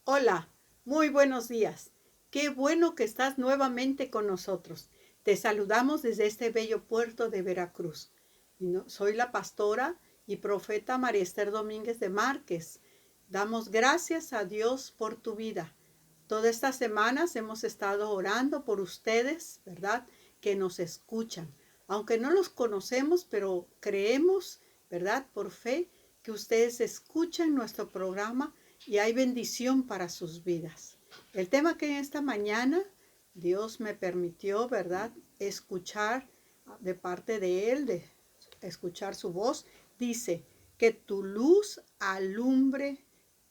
Hola, muy buenos días. Qué bueno que estás nuevamente con nosotros. Te saludamos desde este bello puerto de Veracruz. Soy la pastora y profeta María Esther Domínguez de Márquez. Damos gracias a Dios por tu vida. Todas estas semanas hemos estado orando por ustedes, ¿verdad? Que nos escuchan. Aunque no los conocemos, pero creemos, ¿verdad? Por fe, que ustedes escuchan nuestro programa y hay bendición para sus vidas. El tema que en esta mañana Dios me permitió, ¿verdad?, escuchar de parte de Él, de escuchar su voz, dice, que tu luz alumbre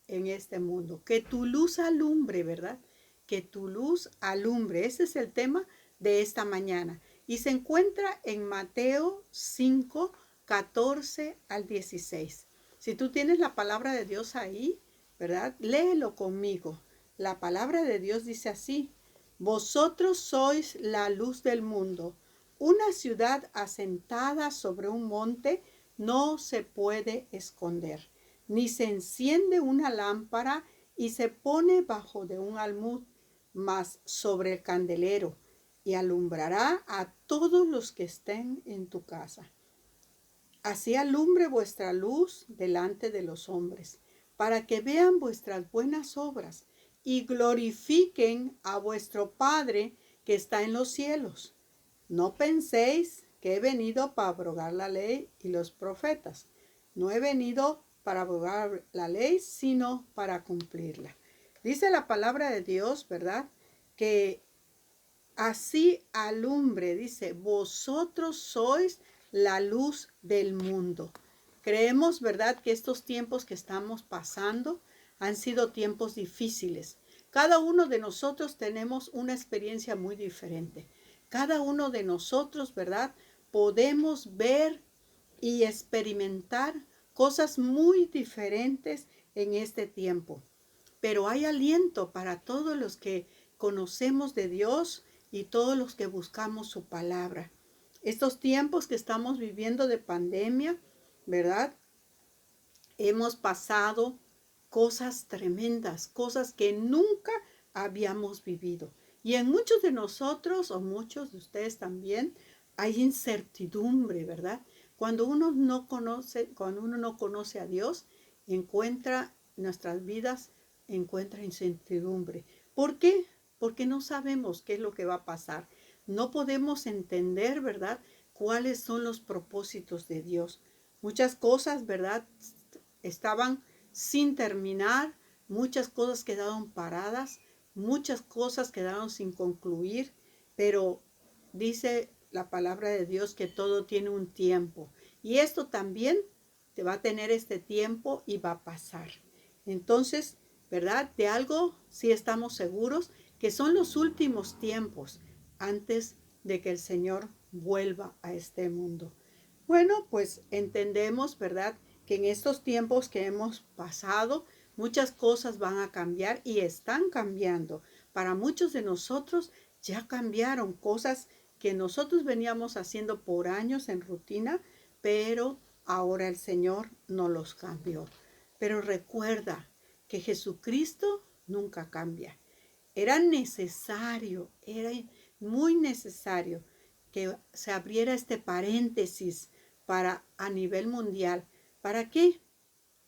en este mundo, que tu luz alumbre, ¿verdad? Que tu luz alumbre. Ese es el tema de esta mañana. Y se encuentra en Mateo 5, 14 al 16. Si tú tienes la palabra de Dios ahí, ¿verdad? Léelo conmigo. La palabra de Dios dice así: vosotros sois la luz del mundo. Una ciudad asentada sobre un monte no se puede esconder, ni se enciende una lámpara y se pone bajo de un almud, mas sobre el candelero, y alumbrará a todos los que estén en tu casa. Así alumbre vuestra luz delante de los hombres, para que vean vuestras buenas obras y glorifiquen a vuestro Padre que está en los cielos. No penséis que he venido para abrogar la ley y los profetas. No he venido para abrogar la ley, sino para cumplirla. Dice la palabra de Dios, ¿verdad? Que así alumbre, dice, vosotros sois la luz del mundo. Creemos, ¿verdad?, que estos tiempos que estamos pasando han sido tiempos difíciles. Cada uno de nosotros tenemos una experiencia muy diferente. Cada uno de nosotros, ¿verdad?, podemos ver y experimentar cosas muy diferentes en este tiempo. Pero hay aliento para todos los que conocemos de Dios y todos los que buscamos su palabra. Estos tiempos que estamos viviendo de pandemia, ¿verdad? Hemos pasado cosas tremendas, cosas que nunca habíamos vivido. Y en muchos de nosotros, o muchos de ustedes también, hay incertidumbre, ¿verdad? Cuando uno no conoce a Dios, encuentra nuestras vidas, encuentra incertidumbre. ¿Por qué? Porque no sabemos qué es lo que va a pasar. No podemos entender, ¿verdad?, cuáles son los propósitos de Dios. Muchas cosas, ¿verdad?, estaban sin terminar, muchas cosas quedaron paradas, muchas cosas quedaron sin concluir, pero dice la palabra de Dios que todo tiene un tiempo. Y esto también te va a tener este tiempo y va a pasar. Entonces, ¿verdad? De algo sí estamos seguros, que son los últimos tiempos antes de que el Señor vuelva a este mundo. Bueno, pues entendemos, ¿verdad?, que en estos tiempos que hemos pasado, muchas cosas van a cambiar y están cambiando. Para muchos de nosotros ya cambiaron cosas que nosotros veníamos haciendo por años en rutina, pero ahora el Señor nos los cambió. Pero recuerda que Jesucristo nunca cambia. Era necesario, era muy necesario que se abriera este paréntesis para a nivel mundial. ¿Para qué?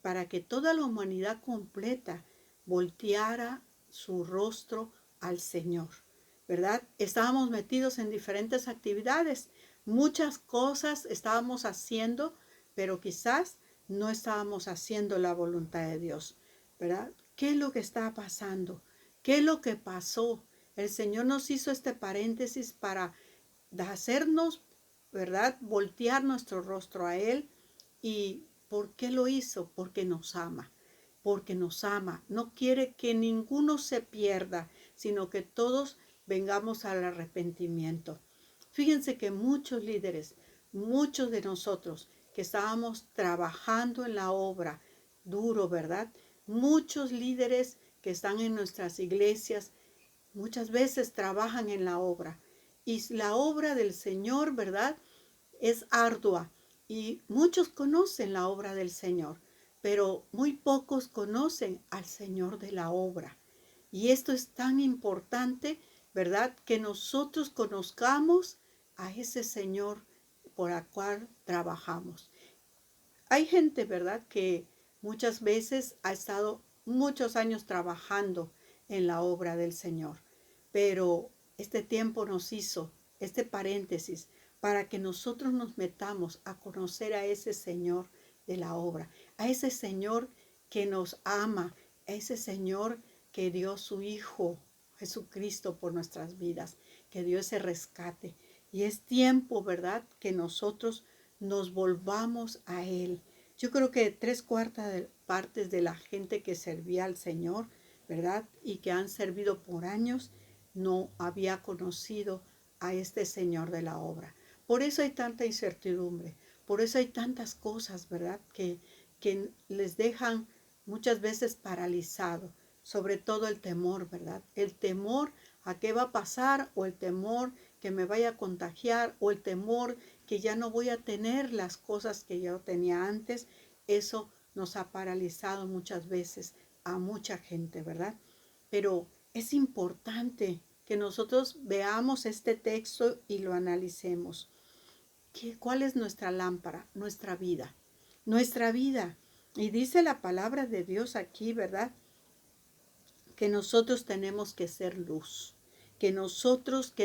Para que toda la humanidad completa volteara su rostro al Señor, ¿verdad? Estábamos metidos en diferentes actividades, muchas cosas estábamos haciendo, pero quizás no estábamos haciendo la voluntad de Dios, ¿verdad? ¿Qué es lo que está pasando? ¿Qué es lo que pasó? El Señor nos hizo este paréntesis para hacernos, ¿verdad?, voltear nuestro rostro a Él. ¿Y por qué lo hizo? Porque nos ama. Porque nos ama. No quiere que ninguno se pierda, sino que todos vengamos al arrepentimiento. Fíjense que muchos líderes, muchos de nosotros que estábamos trabajando en la obra, duro, ¿verdad? Muchos líderes que están en nuestras iglesias, muchas veces trabajan en la obra. Y la obra del Señor, ¿verdad?, es ardua. Y muchos conocen la obra del Señor, pero muy pocos conocen al Señor de la obra. Y esto es tan importante, ¿verdad? Que nosotros conozcamos a ese Señor por el cual trabajamos. Hay gente, ¿verdad?, que muchas veces ha estado muchos años trabajando en la obra del Señor, pero este tiempo nos hizo este paréntesis para que nosotros nos metamos a conocer a ese Señor de la obra, a ese Señor que nos ama, a ese Señor que dio su Hijo Jesucristo por nuestras vidas, que dio ese rescate. Y es tiempo, ¿verdad?, que nosotros nos volvamos a Él. Yo creo que 3/4 partes de la gente que servía al Señor, ¿verdad?, y que han servido por años, no había conocido a este Señor de la obra. Por eso hay tanta incertidumbre, por eso hay tantas cosas, ¿verdad?, que les dejan muchas veces paralizados, sobre todo el temor, ¿verdad? El temor a qué va a pasar, o el temor que me vaya a contagiar, o el temor que ya no voy a tener las cosas que yo tenía antes. Eso nos ha paralizado muchas veces a mucha gente, ¿verdad? Pero es importante que nosotros veamos este texto y lo analicemos. ¿Cuál es nuestra lámpara? Nuestra vida. Nuestra vida. Y dice la palabra de Dios aquí, ¿verdad?, que nosotros tenemos que ser luz. Que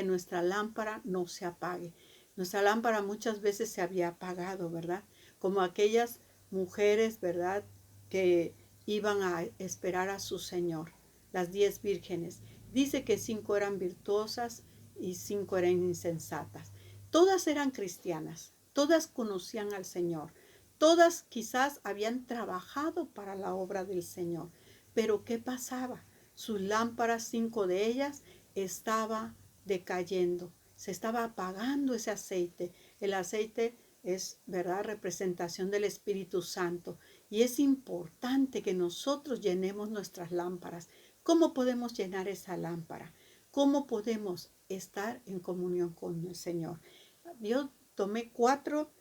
nuestra lámpara no se apague. Nuestra lámpara muchas veces se había apagado, ¿verdad? Como aquellas mujeres, ¿verdad?, que iban a esperar a su Señor, las 10 vírgenes. Dice que 5 eran virtuosas y 5 eran insensatas. Todas eran cristianas, todas conocían al Señor, todas quizás habían trabajado para la obra del Señor. Pero ¿qué pasaba? Sus lámparas, 5 de ellas, estaba decayendo, se estaba apagando ese aceite. El aceite es, ¿verdad?, representación del Espíritu Santo. Y es importante que nosotros llenemos nuestras lámparas. ¿Cómo podemos llenar esa lámpara? ¿Cómo podemos estar en comunión con el Señor? Yo tomé cuatro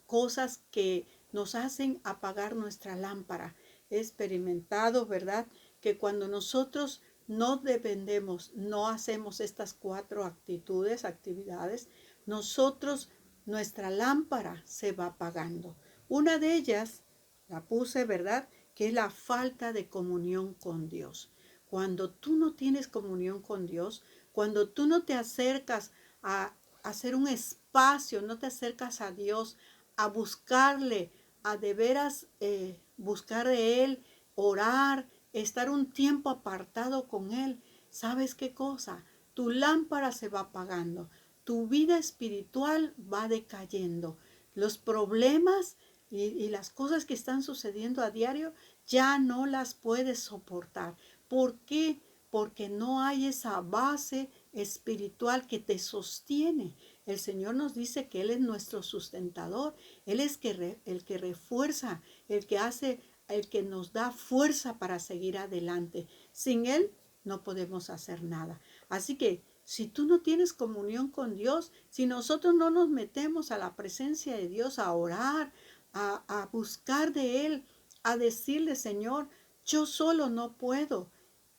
cosas que nos hacen apagar nuestra lámpara. He experimentado, ¿verdad?, que cuando nosotros no dependemos, no hacemos estas 4 actividades, nuestra lámpara se va apagando. Una de ellas, la puse, ¿verdad?, que es la falta de comunión con Dios. Cuando tú no tienes comunión con Dios, cuando tú no te acercas a hacer un espacio, no te acercas a Dios, a buscarle, a de veras buscar de Él, orar, estar un tiempo apartado con Él. ¿Sabes qué cosa? Tu lámpara se va apagando, tu vida espiritual va decayendo. Los problemas y las cosas que están sucediendo a diario ya no las puedes soportar. ¿Por qué? Porque no hay esa base espiritual que te sostiene. El Señor nos dice que Él es nuestro sustentador. Él es el que refuerza, el que nos da fuerza para seguir adelante. Sin Él no podemos hacer nada. Así que si tú no tienes comunión con Dios, si nosotros no nos metemos a la presencia de Dios a orar, a buscar de Él, a decirle, Señor, yo solo no puedo,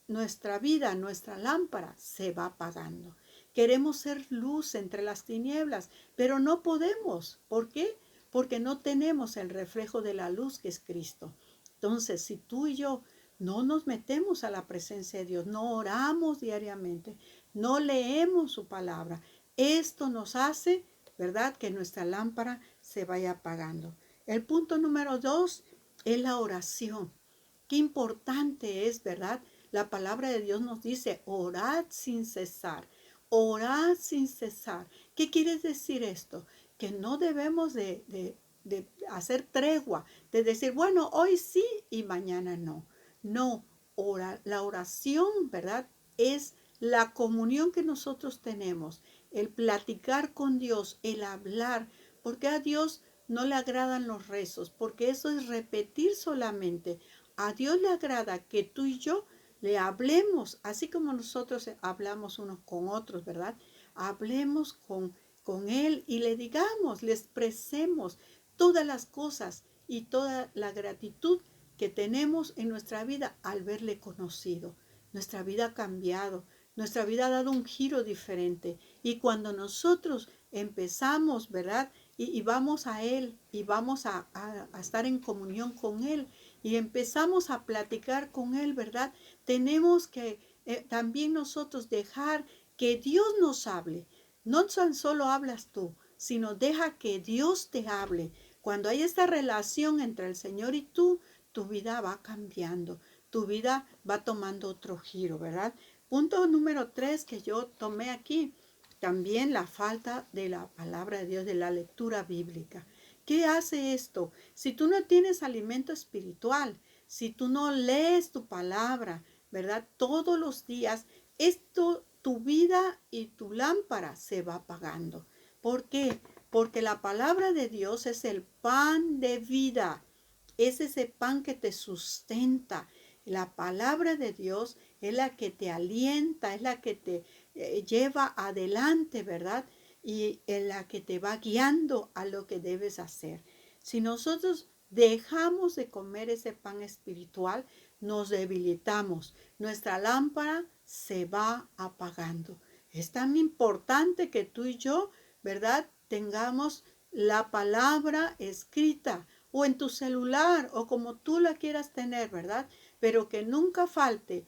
nuestra vida, nuestra lámpara se va apagando. Queremos ser luz entre las tinieblas, pero no podemos. ¿Por qué? Porque no tenemos el reflejo de la luz que es Cristo. Entonces, si tú y yo no nos metemos a la presencia de Dios, no oramos diariamente, no leemos su palabra, esto nos hace, ¿verdad?, que nuestra lámpara se vaya apagando. El punto número 2 es la oración. Qué importante es, ¿verdad? La palabra de Dios nos dice, orad sin cesar, orad sin cesar. ¿Qué quiere decir esto? Que no debemos de hacer tregua, de decir, bueno, hoy sí y mañana no. No, la oración, ¿verdad?, es la comunión que nosotros tenemos, el platicar con Dios, el hablar, porque a Dios no le agradan los rezos, porque eso es repetir solamente. A Dios le agrada que tú y yo le hablemos, así como nosotros hablamos unos con otros, ¿verdad? Hablemos con Él y le digamos, le expresemos todas las cosas y toda la gratitud que tenemos en nuestra vida al verle conocido. Nuestra vida ha cambiado, nuestra vida ha dado un giro diferente. Y cuando nosotros empezamos, ¿verdad? Y vamos a Él y vamos a estar en comunión con Él y empezamos a platicar con Él, ¿verdad? Tenemos que también nosotros dejar que Dios nos hable. No tan solo hablas tú, sino deja que Dios te hable. Cuando hay esta relación entre el Señor y tú, tu vida va cambiando, tu vida va tomando otro giro, ¿verdad? Punto número 3 que yo tomé aquí, también la falta de la palabra de Dios, de la lectura bíblica. ¿Qué hace esto? Si tú no tienes alimento espiritual, si tú no lees tu palabra, ¿verdad? Todos los días, esto, tu vida y tu lámpara se va apagando. ¿Por qué? Porque la palabra de Dios es el pan de vida. Es ese pan que te sustenta. La palabra de Dios es la que te alienta, es la que te lleva adelante, ¿verdad? Y es la que te va guiando a lo que debes hacer. Si nosotros dejamos de comer ese pan espiritual, nos debilitamos. Nuestra lámpara se va apagando. Es tan importante que tú y yo, ¿verdad? Tengamos la palabra escrita o en tu celular o como tú la quieras tener, ¿verdad? Pero que nunca falte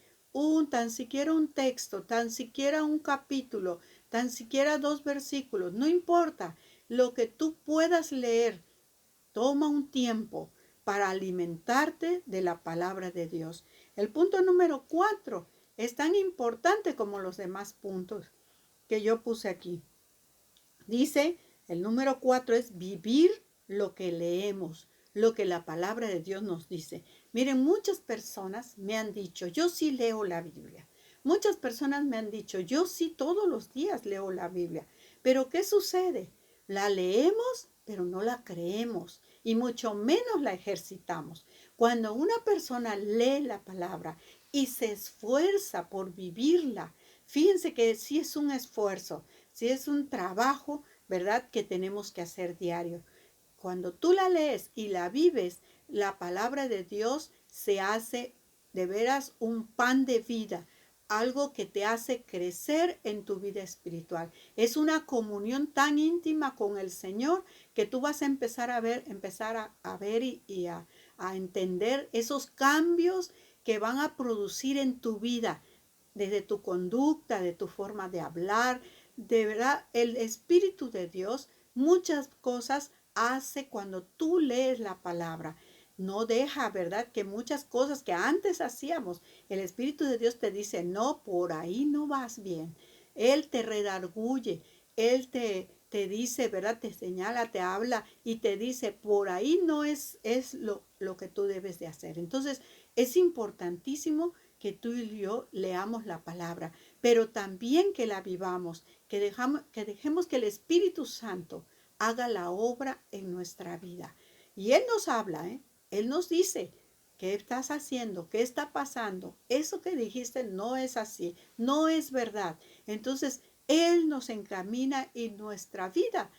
tan siquiera un texto, tan siquiera un capítulo, tan siquiera 2 versículos, no importa, lo que tú puedas leer, toma un tiempo para alimentarte de la palabra de Dios. El punto número 4 es tan importante como los demás puntos que yo puse aquí. Dice, el número 4 es vivir lo que leemos, lo que la palabra de Dios nos dice. Miren, muchas personas me han dicho, yo sí leo la Biblia. Muchas personas me han dicho, yo sí todos los días leo la Biblia. Pero ¿qué sucede? La leemos, pero no la creemos y mucho menos la ejercitamos. Cuando una persona lee la palabra y se esfuerza por vivirla, fíjense que sí es un esfuerzo, sí es un trabajo, ¿verdad? Que tenemos que hacer diario. Cuando tú la lees y la vives, la palabra de Dios se hace de veras un pan de vida, algo que te hace crecer en tu vida espiritual. Es una comunión tan íntima con el Señor que tú vas a empezar a ver y a entender esos cambios que van a producir en tu vida, desde tu conducta, de tu forma de hablar. De verdad, el Espíritu de Dios muchas cosas hace cuando tú lees la palabra. No deja, ¿verdad? Que muchas cosas que antes hacíamos, el Espíritu de Dios te dice, no, por ahí no vas bien. Él te redarguye, Él te dice, ¿verdad? Te señala, te habla y te dice, por ahí no es lo que tú debes de hacer. Entonces, es importantísimo que tú y yo leamos la palabra, pero también que la vivamos, que dejemos que el Espíritu Santo haga la obra en nuestra vida. Y Él nos habla, ¿eh? Él nos dice, ¿qué estás haciendo? ¿Qué está pasando? Eso que dijiste no es así, no es verdad. Entonces, Él nos encamina y nuestra vida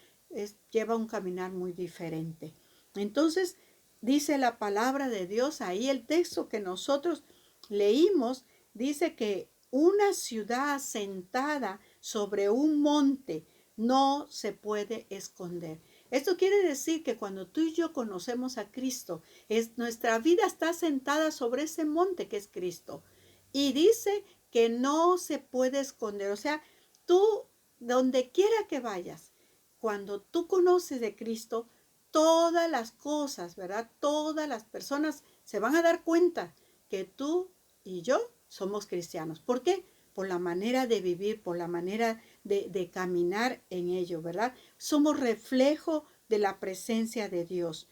lleva un caminar muy diferente. Entonces, dice la palabra de Dios ahí, el texto que nosotros leímos, dice que una ciudad asentada sobre un monte no se puede esconder. Esto quiere decir que cuando tú y yo conocemos a Cristo, nuestra vida está sentada sobre ese monte que es Cristo. Y dice que no se puede esconder. O sea, tú, donde quiera que vayas, cuando tú conoces de Cristo, todas las cosas, ¿verdad? Todas las personas se van a dar cuenta que tú y yo somos cristianos. ¿Por qué? Por la manera de vivir, por la manera de caminar en ello, ¿verdad? Somos reflejo de la presencia de Dios.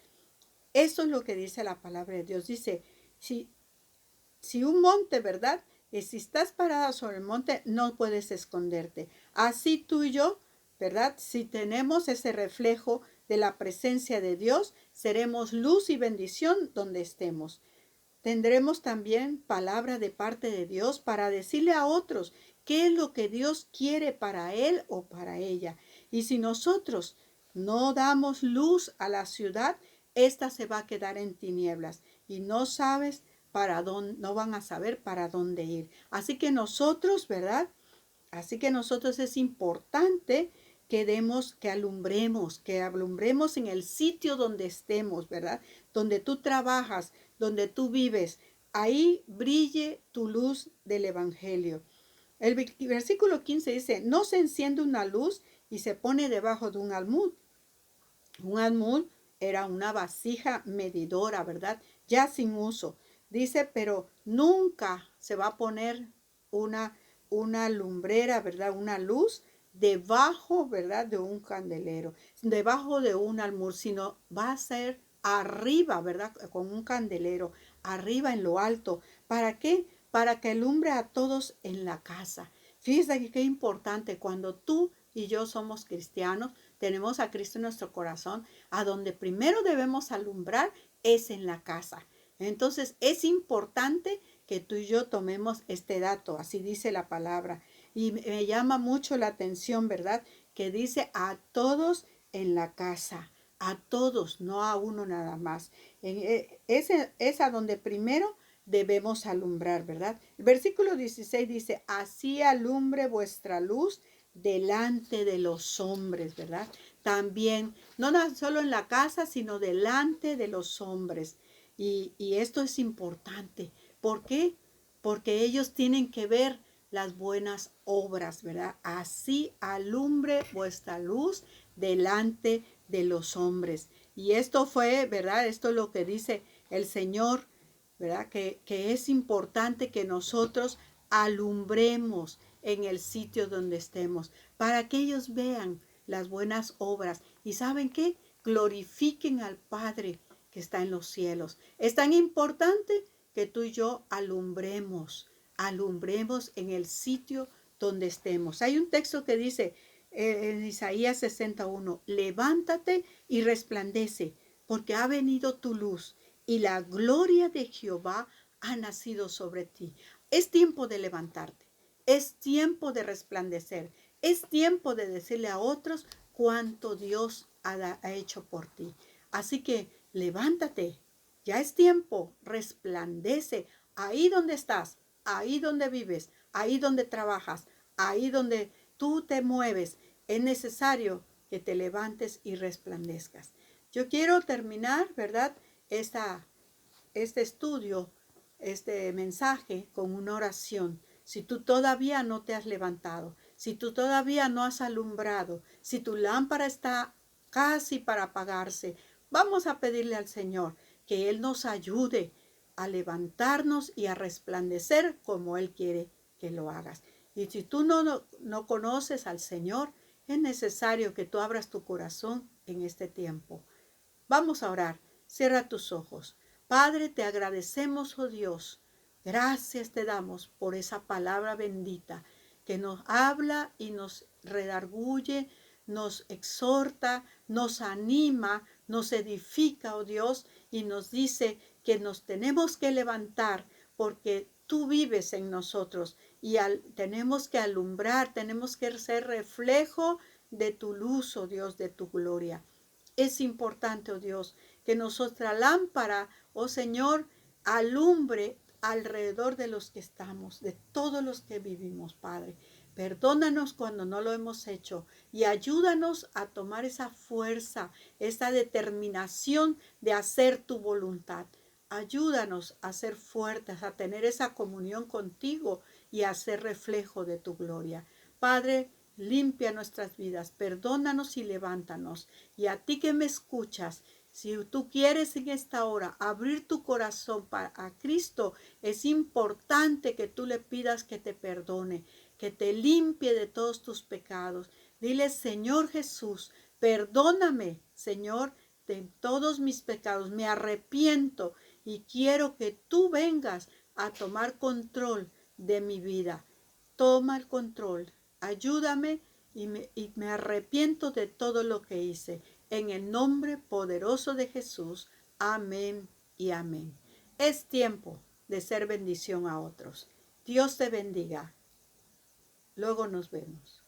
Eso es lo que dice la palabra de Dios. Dice, si un monte, ¿verdad? Si estás parada sobre el monte, no puedes esconderte. Así tú y yo, ¿verdad? Si tenemos ese reflejo de la presencia de Dios, seremos luz y bendición donde estemos. Tendremos también palabra de parte de Dios para decirle a otros qué es lo que Dios quiere para él o para ella. Y si nosotros no damos luz a la ciudad, esta se va a quedar en tinieblas y no sabes para dónde, no van a saber para dónde ir. Así que nosotros, ¿verdad? Así que nosotros es importante que alumbremos en el sitio donde estemos, ¿verdad? Donde tú trabajas, donde tú vives. Ahí brille tu luz del Evangelio. El versículo 15 dice, no se enciende una luz y se pone debajo de un almud. Un almud era una vasija medidora, ¿verdad? Ya sin uso. Dice, pero nunca se va a poner una, una lumbrera, ¿verdad? Una luz debajo, ¿verdad? De un candelero, debajo de un almud, sino va a ser arriba, ¿verdad? Con un candelero, arriba en lo alto. ¿Para qué? Para que alumbre a todos en la casa. Fíjate qué importante cuando tú y yo somos cristianos, tenemos a Cristo en nuestro corazón, a donde primero debemos alumbrar es en la casa. Entonces es importante que tú y yo tomemos este dato, así dice la palabra. Y me llama mucho la atención, ¿verdad? Que dice a todos en la casa, a todos, no a uno nada más. Es a donde primero debemos alumbrar, ¿verdad? El versículo 16 dice, así alumbre vuestra luz delante de los hombres, ¿verdad? También, no solo en la casa, sino delante de los hombres. Y esto es importante. ¿Por qué? Porque ellos tienen que ver las buenas obras, ¿verdad? Así alumbre vuestra luz delante de los hombres. Y esto fue, ¿verdad? Esto es lo que dice el Señor, ¿verdad? Que es importante que nosotros alumbremos en el sitio donde estemos, para que ellos vean las buenas obras y ¿saben qué? Glorifiquen al Padre que está en los cielos. Es tan importante que tú y yo alumbremos en el sitio donde estemos. Hay un texto que dice en Isaías 61, levántate y resplandece, porque ha venido tu luz y la gloria de Jehová ha nacido sobre ti. Es tiempo de levantarte, es tiempo de resplandecer, es tiempo de decirle a otros cuánto Dios ha hecho por ti. Así que levántate, ya es tiempo, resplandece ahí donde estás, ahí donde vives, ahí donde trabajas, ahí donde tú te mueves. Es necesario que te levantes y resplandezcas. Yo quiero terminar, ¿verdad? Este estudio, este mensaje con una oración. Si tú todavía no te has levantado, si tú todavía no has alumbrado, si tu lámpara está casi para apagarse, vamos a pedirle al Señor que Él nos ayude a levantarnos y a resplandecer como Él quiere que lo hagas. Y si tú no conoces al Señor, es necesario que tú abras tu corazón en este tiempo. Vamos a orar. Cierra tus ojos. Padre, te agradecemos, oh Dios. Gracias te damos por esa palabra bendita que nos habla y nos redarguye, nos exhorta, nos anima, nos edifica, oh Dios, y nos dice que nos tenemos que levantar porque tú vives en nosotros y tenemos que alumbrar, tenemos que ser reflejo de tu luz, oh Dios, de tu gloria. Es importante, oh Dios, que nuestra lámpara, oh Señor, alumbre alrededor de los que estamos, de todos los que vivimos, Padre. Perdónanos cuando no lo hemos hecho y ayúdanos a tomar esa fuerza, esa determinación de hacer tu voluntad. Ayúdanos a ser fuertes, a tener esa comunión contigo y a ser reflejo de tu gloria. Padre, limpia nuestras vidas, perdónanos y levántanos. Y a ti que me escuchas, si tú quieres en esta hora abrir tu corazón a Cristo, es importante que tú le pidas que te perdone, que te limpie de todos tus pecados. Dile, Señor Jesús, perdóname, Señor, de todos mis pecados. Me arrepiento y quiero que tú vengas a tomar control de mi vida. Toma el control. Ayúdame y me arrepiento de todo lo que hice. En el nombre poderoso de Jesús. Amén y amén. Es tiempo de ser bendición a otros. Dios te bendiga. Luego nos vemos.